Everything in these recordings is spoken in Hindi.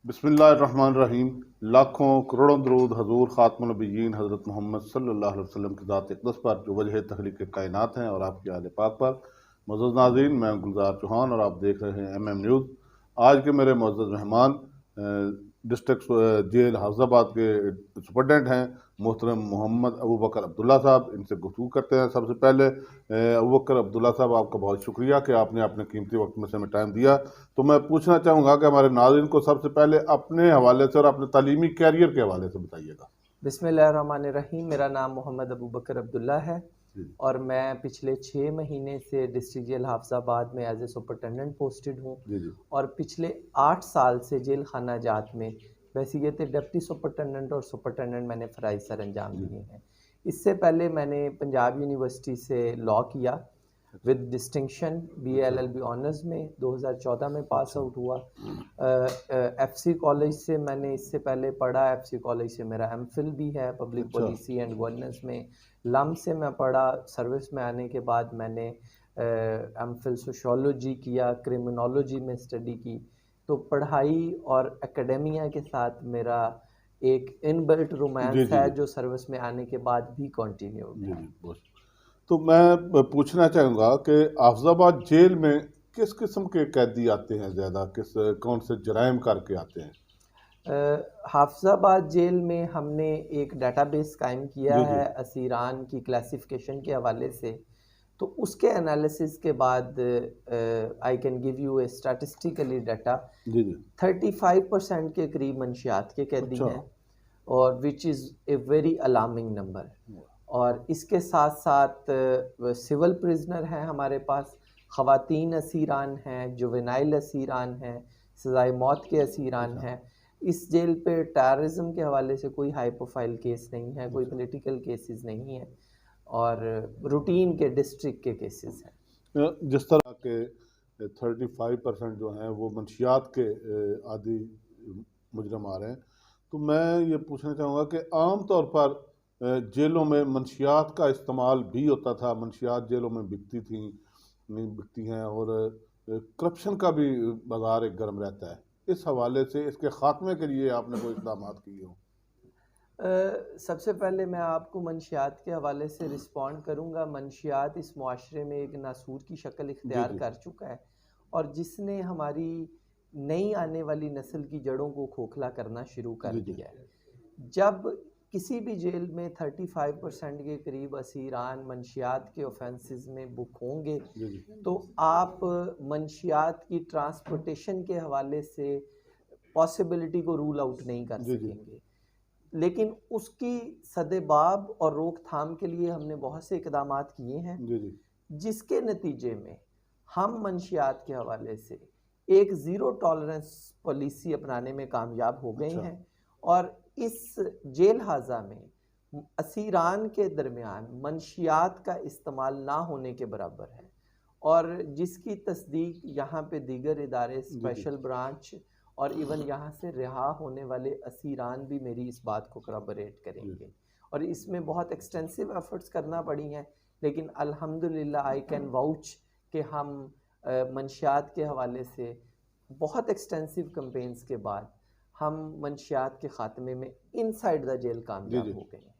बिस्मिल्लाहिर्रहमानिर्रहीम। लाखों करोड़ों दरूद हजूर खातमुन नबिय्यीन हज़रत मोहम्मद सल्लल्लाहु अलैहि वसल्लम की ज़ात अक़दस पर जो वजह तख़लीक़ कायनात हैं और आपके आले पाक पर। मुअज़्ज़ज़ नाज़रीन, मैं गुलजार चौहान और आप देख रहे हैं MM न्यूज़। आज के मेरे मुअज़्ज़ज़ मेहमान डिस्ट्रिक्ट जेल हाफिज़ाबाद के सुपरटेंडेंट हैं मोहतरम मोहम्मद अबू बकर अब्दुल्ला साहब। इनसे गुफ्तगू करते हैं। सबसे पहले अबू बकर अब्दुल्ला साहब, आपका बहुत शुक्रिया कि आपने अपने कीमती वक्त में से हमें टाइम दिया। तो मैं पूछना चाहूँगा कि हमारे नाज़रीन को सबसे पहले अपने हवाले से और अपने तालीमी कैरियर के हवाले से बताइएगा। बिस्मिल्लाहिर्रहमानिर्रहीम। मेरा नाम मोहम्मद अबू बकर अब्दुल्ला है जी और मैं पिछले 6 महीने से डिस्ट्रिक्ट जेल हाफिज़ाबाद में एज ए सुपरटेंडेंट पोस्टेड हूँ जी जी। और पिछले 8 साल से जेल खाना जात में वैसीयत डिप्टी सुपरटेंडेंट और सुपरटेंडेंट मैंने फ़राइज़ सर अंजाम जी। दिए हैं। इससे पहले मैंने पंजाब यूनिवर्सिटी से लॉ किया विद डिस्टिंक्शन अच्छा BA-LLB ऑनर्स में 2014 में पास अच्छा। आउट हुआ। FC कॉलेज से मैंने इससे पहले पढ़ा। FC कॉलेज से मेरा MPhil भी है पब्लिक अच्छा पॉलिसी एंड गवर्नेंस में। लम से मैं पढ़ा। सर्विस में आने के बाद मैंने MPhil सोशियोलॉजी किया, क्रिमिनोलॉजी में स्टडी की। तो पढ़ाई और एकेडेमिया के साथ मेरा एक इनबिल्ट जी रोमांस जी है जी जो सर्विस में आने के बाद भी कंटिन्यूड जी है। जी बस। तो मैं पूछना चाहूँगा कि हाफिज़ाबाद जेल में किस किस्म के कैदी आते हैं ज़्यादा, किस कौन से जराइम करके आते हैं? हाफिज़ाबाद जेल में हमने एक डेटाबेस कायम किया जी जी है असीरान की क्लासिफिकेशन के हवाले से। तो उसके एनालिसिस के बाद I can give you a statistically data. जी जी। 35% के करीब मंशियात के कैदी अच्छा। हैं और which is a very alarming number. और इसके साथ साथ सिविल प्रिजनर हैं हमारे पास, ख़वातीन असीरान हैं, जुवेनाइल असीरान हैं, सज़ाए मौत के असीरान अच्छा हैं। इस जेल पे टेररिज्म के हवाले से कोई हाई प्रोफाइल केस नहीं है, कोई अच्छा। पॉलिटिकल केसेस नहीं है और रूटीन के डिस्ट्रिक्ट के केसेस हैं। जिस तरह के 35% जो हैं वो मंशियात के आदि मुजरम आ रहे हैं, तो मैं ये पूछना चाहूँगा कि आम तौर पर जेलों में मंशियात का इस्तेमाल भी होता था, मंशियात जेलों में बिकती थी, नहीं बिकती हैं, और करप्शन का भी बाजार एक गर्म रहता है। इस हवाले से इसके खात्मे के लिए आपने कोई इक़दाम किए हों? सबसे पहले मैं आपको मंशियात के हवाले से रिस्पॉन्ड करूँगा। मंशियात इस मुआशरे में एक नासूर की शक्ल जी इख्तियार जी कर चुका है और जिसने हमारी नई आने वाली नस्ल की जड़ों को खोखला करना शुरू कर जी जी दिया है। जब किसी भी जेल में 35% के करीब असीरान मंशियात के ऑफेंसेस में बुक होंगे जी जी तो आप मंशियात की ट्रांसपोर्टेशन के हवाले से पॉसिबिलिटी को रूल आउट नहीं कर जी जी सकेंगे। लेकिन उसकी सदेबाब और रोकथाम के लिए हमने बहुत से इकदामात किए हैं जी जी। जिसके नतीजे में हम मंशियात के हवाले से एक ज़ीरो टॉलरेंस पॉलिसी अपनाने में कामयाब हो गए अच्छा हैं और इस जेल हाजा में असीरान के दरमियान मंशियात का इस्तेमाल ना होने के बराबर है और जिसकी तस्दीक यहाँ पे दीगर इदारे जी जी स्पेशल ब्रांच और इवन यहाँ से रिहा होने वाले असीरान भी मेरी इस बात को करबरेट जी। करेंगे। और इसमें बहुत एक्सटेंसिव एफर्ट्स करना पड़ी हैं लेकिन अल्हम्दुलिल्लाह आई कैन वाउच कि हम मंशियात के हवाले से बहुत एक्सटेंसिव कैंपेन्स के बाद हम मंशियात के ख़ात्मे में इनसाइड द जेल जी कामयाब जी हो गए हैं।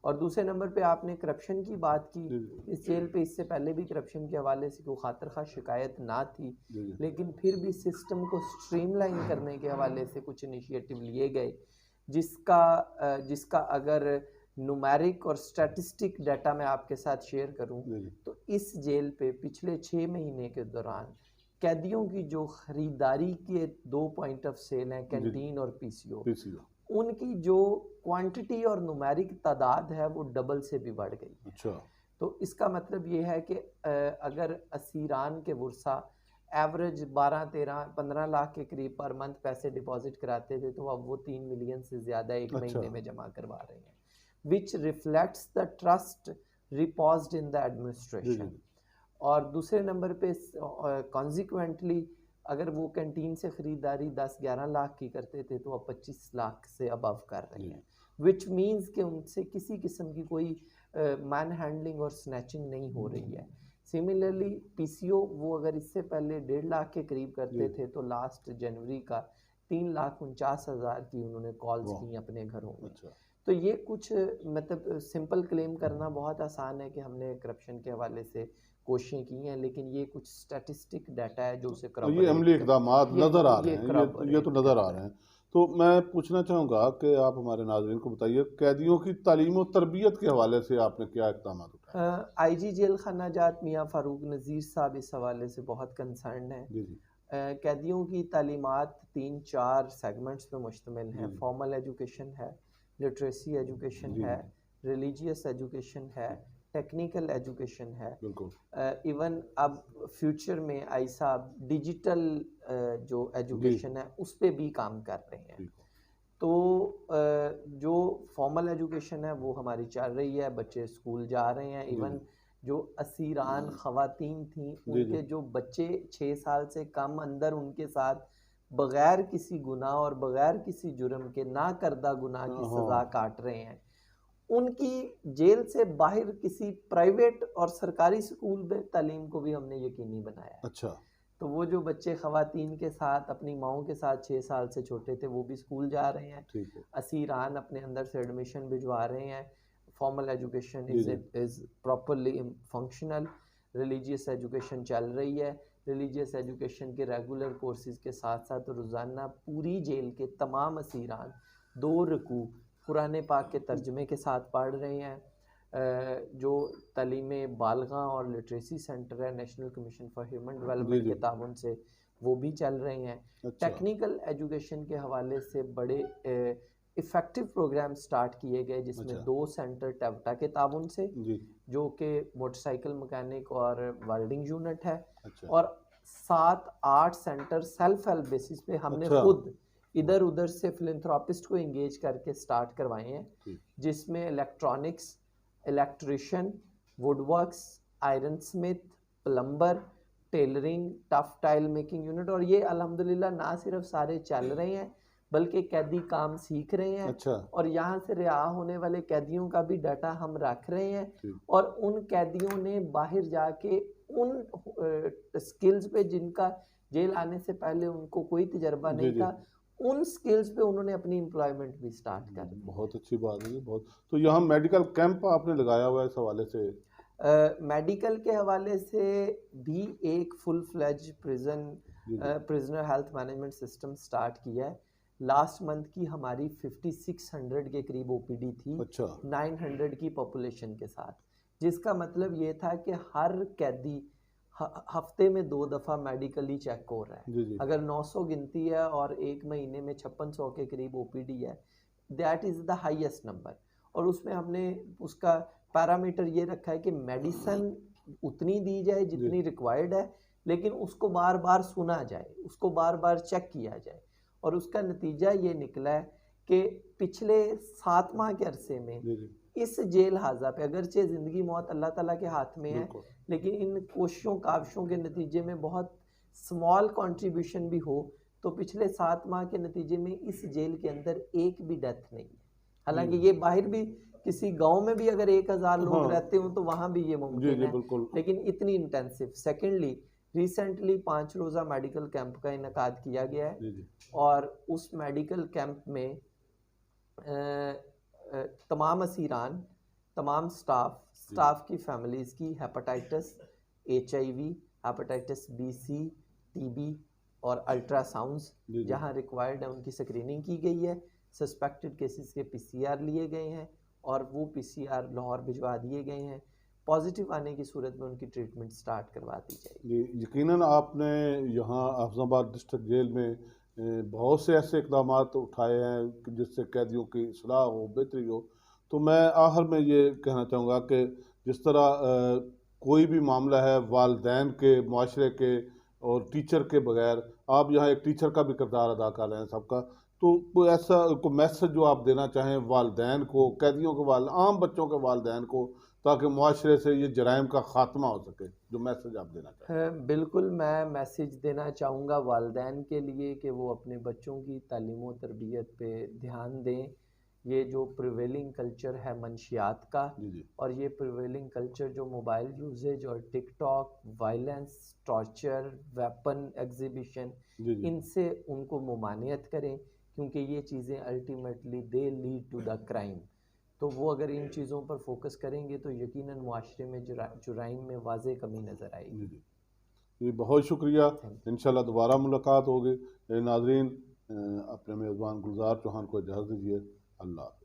और दूसरे नंबर पे आपने करप्शन की बात की। जी जी इस जेल पे इससे पहले भी करप्शन के हवाले से कोई खातिर खा शिकायत ना थी, जी जी लेकिन फिर भी सिस्टम को स्ट्रीमलाइन करने के हवाले से कुछ इनिशिएटिव लिए गए जिसका अगर नुमेरिक और स्टैटिस्टिक डाटा मैं आपके साथ शेयर करूं जी जी। तो इस जेल पे पिछले 6 महीने के दौरान कैदियों की जो ख़रीदारी के 2 पॉइंट ऑफ सेल हैं, जी जी। कैंटीन और PCO, पीसीओ। उनकी जो क्वांटिटी और नुमेरिक तादाद है वो डबल से भी बढ़ गई है। अच्छा तो इसका मतलब ये है कि अगर असीरान के वर्सा एवरेज 12-13-15 लाख के करीब पर मंथ पैसे डिपॉजिट कराते थे तो अब वो 3 मिलियन से ज़्यादा एक अच्छा। महीने में जमा करवा रहे हैं, which reflects the trust reposed in the जी जी एडमिनिस्ट्रेशन। और दूसरे नंबर पे कॉन्सिक्वेंटली अगर वो कैंटीन से ख़रीदारी 10-11 लाख की करते थे तो अब 25 लाख से अबव कर रहे जी हैं, विच मीन्स कि उनसे किसी किस्म की कोई मैन हैंडलिंग और स्नैचिंग नहीं हो रही है। सिमिलरली PCO वो अगर इससे पहले 1.5 लाख के करीब जी करते थे तो लास्ट जनवरी का 3,49,000 की उन्होंने कॉल्स वाह, की अपने घरों में। अच्छा, तो ये कुछ मतलब सिंपल क्लेम करना बहुत आसान है कि हमने करप्शन के हवाले से कोशिशें की हैं, लेकिन ये कुछ स्टैटिस्टिक डाटा है जो उसे ये अमली करॉबोरेट इकदामात ये नज़र आ रहे ये हैं, ये तो करॉबोरेट नज़र आ करता रहे है। हैं। तो मैं पूछना चाहूँगा कि आप हमारे नाज़रीन को बताइए, कैदियों की तालीम और तरबियत के हवाले से आपने क्या इक़दामात उठाए? आईजी जेल खाना जात मियाँ फ़ारूक नज़ीर साहब इस हवाले से बहुत कंसर्न हैं। जी, जी, कैदियों की तालीमात 3-4 सेगमेंट्स पे मुश्तमिल जी, हैं। जी, फॉर्मल एजुकेशन है, लिटरेसी एजुकेशन जी, है, जी, रिलीजियस एजुकेशन है, जी, टेक्निकल एजुकेशन है। बिल्कुल, इवन अब फ्यूचर में आई साहब डिजिटल जो जी, एजुकेशन है उस पे भी काम कर रहे हैं। ठीक है, तो जो फॉर्मल एजुकेशन है वो हमारी चल रही है, बच्चे स्कूल जा रहे हैं। जी, इवन जी, जो असीरान ख़वातीन थीं जी, जी, उनके जो बच्चे 6 साल से कम अंदर उनके साथ बग़ैर किसी गुनाह और बग़ैर किसी जुर्म के ना करदा गुनाह की सज़ा हाँ, काट रहे हैं, उनकी जेल से बाहर किसी प्राइवेट और सरकारी स्कूल में तालीम को भी हमने यकीनी बनाया है। अच्छा, तो वो जो बच्चे ख़वातीन के साथ अपनी माँओं के साथ 6 साल से छोटे थे वो भी स्कूल जा रहे हैं। ठीक है, असीरान अपने अंदर से एडमिशन भिजवा रहे हैं। फॉर्मल एजुकेशन जी, जी, is properly functional. Religious education चल रही है। रिलीजियस एजुकेशन के रेगुलर कोर्सेज़ के साथ-साथ रोज़ाना पूरी जेल के तमाम असीरान 2 रुकू कुरान पाक के तर्जुमे के साथ पढ़ रहे हैं। जो तालीम बालगा और लिटरेसी सेंटर है नेशनल कमीशन फॉर ह्यूमन जी, डेवलपमेंट जी, के ताउन से वो भी चल रहे हैं। अच्छा, टेक्निकल एजुकेशन के हवाले से बड़े इफ़ेक्टिव प्रोग्राम स्टार्ट किए गए जिसमें अच्छा, 2 सेंटर टेवटा के ताउन से जी, जो कि मोटरसाइकिल मैकेनिक और वेल्डिंग यूनिट है, अच्छा, और 7-8 सेंटर सेल्फ हेल्प बेसिस पे हमने अच्छा, खुद वाह, इधर उधर से फिलैंथ्रोपिस्ट को एंगेज करके स्टार्ट करवाए हैं, ठीक, जिसमें electronics, electrician, woodworks, iron smith, plumber, tailoring, tuff tile making unit, और ये अल्हम्दुलिल्लाह ना सिर्फ सारे चल रहे हैं बल्कि कैदी काम सीख रहे हैं, अच्छा, और यहाँ से रिहा होने वाले कैदियों का भी डाटा हम रख रहे हैं, ठीक, और उन कैदियों ने बाहर जाके उन स्किल्स पे जिनका जेल आने से पहले उनको कोई तजर्बा जी, नहीं जी। था, उन स्किल्स पे उन्होंने अपनी एम्प्लॉयमेंट भी स्टार्ट कर दी है। बहुत अच्छी बात है जी, बहुत। तो यहाँ मेडिकल कैंप आपने लगाया हुआ है इस हवाले से? मेडिकल के हवाले से भी एक फुल फ्लेज जी, जी, prisoner health management system start किया है। लास्ट मंथ की हमारी 5600 के करीब ओपीडी थी, अच्छा, 900 की पॉपुलेशन के साथ, जिसका मतलब ये था कि हर कैदी हफ्ते में 2 दफ़ा मेडिकली चेक हो रहा है। जी, जी, अगर 900 गिनती है और एक महीने में 5600 के करीब ओपीडी है, that is the highest number. और उसमें हमने उसका पैरामीटर ये रखा है कि मेडिसन उतनी दी जाए जी, जितनी रिक्वायर्ड है, लेकिन उसको बार बार सुना जाए, उसको बार बार चेक किया जाए। और उसका नतीजा ये निकला है कि पिछले 7 माह के अरसे में जी, जी, इस जेल हाजा पे, अगरचे ज़िंदगी मौत अल्लाह ताला के हाथ में है, बिल्कुल। लेकिन इन कोशिशों काविशों के नतीजे में बहुत स्मॉल कंट्रीब्यूशन भी हो, तो पिछले 7 माह के नतीजे में इस जेल के अंदर एक भी डेथ नहीं है। जी, हालांकि ये बाहर भी किसी गांव में भी अगर 1000 लोग हाँ, रहते हो तो वहां भी ये जी, मुमकिन जी, है, बिल्कुल। लेकिन इतनी इंटेंसिव। सेकेंडली, रिसेंटली 5 रोज़ा मेडिकल कैंप का इनकाद किया गया है, जी, जी, और उस मेडिकल कैंप में तमाम असीरान, तमाम जी, जी, स्टाफ की फैमिलीज़ की hepatitis, HIV, hepatitis B C, TB और अल्ट्रासाउंड्स जी, जी, जहाँ रिक्वायर्ड है उनकी स्क्रीनिंग की गई है। सस्पेक्टेड केसेस के PCR लिए गए हैं और वो PCR लाहौर भिजवा दिए गए हैं। पॉजिटिव आने की सूरत में उनकी ट्रीटमेंट स्टार्ट करवा दी जाएगी। जी, यकीनन आपने यहाँ हाफिज़ाबाद डिस्ट्रिक्ट जेल में बहुत से ऐसे इक़दामात उठाए हैं कि जिससे कैदियों की इस्लाह हो, बेहतरी हो। तो मैं आखिर में ये कहना चाहूँगा कि जिस तरह कोई भी मामला है वालिदैन के, मुआशरे के और टीचर के बगैर, आप यहाँ एक टीचर का भी किरदार अदा कर रहे हैं सबका, तो कोई ऐसा कोई मैसेज जो आप देना चाहें वालिदैन को, कैदियों के आम बच्चों के वालिदैन को, ताकि मुआशरे से ये जराइम का ख़ात्मा हो सके, जो मैसेज आप देना चाहें? बिल्कुल, मैं मैसेज देना चाहूँगा वालिदैन के लिए कि वो अपने बच्चों की तालीम व तरबियत पे ध्यान दें। ये जो प्रिवेलिंग कल्चर है मंशियात का, जी जी और ये प्रिवेलिंग कल्चर जो मोबाइल यूजेज और TikTok, violence, torture, weapon exhibition, जी जी इनसे उनको मुमानियत करें, क्योंकि ये चीज़ें ultimately they lead to the crime. तो वो अगर इन चीज़ों पर फोकस करेंगे तो यकीनन मुआशरे में जुराइम में वाज़े कमी नज़र आएगी। जी जी जी, बहुत शुक्रिया। थैंक इंशाल्लाह दोबारा मुलाकात होगी। नाजरीन, अपने मेज़बान गुलजार चौहान को इजाज़त दीजिए। अल्लाह हाफ़िज़।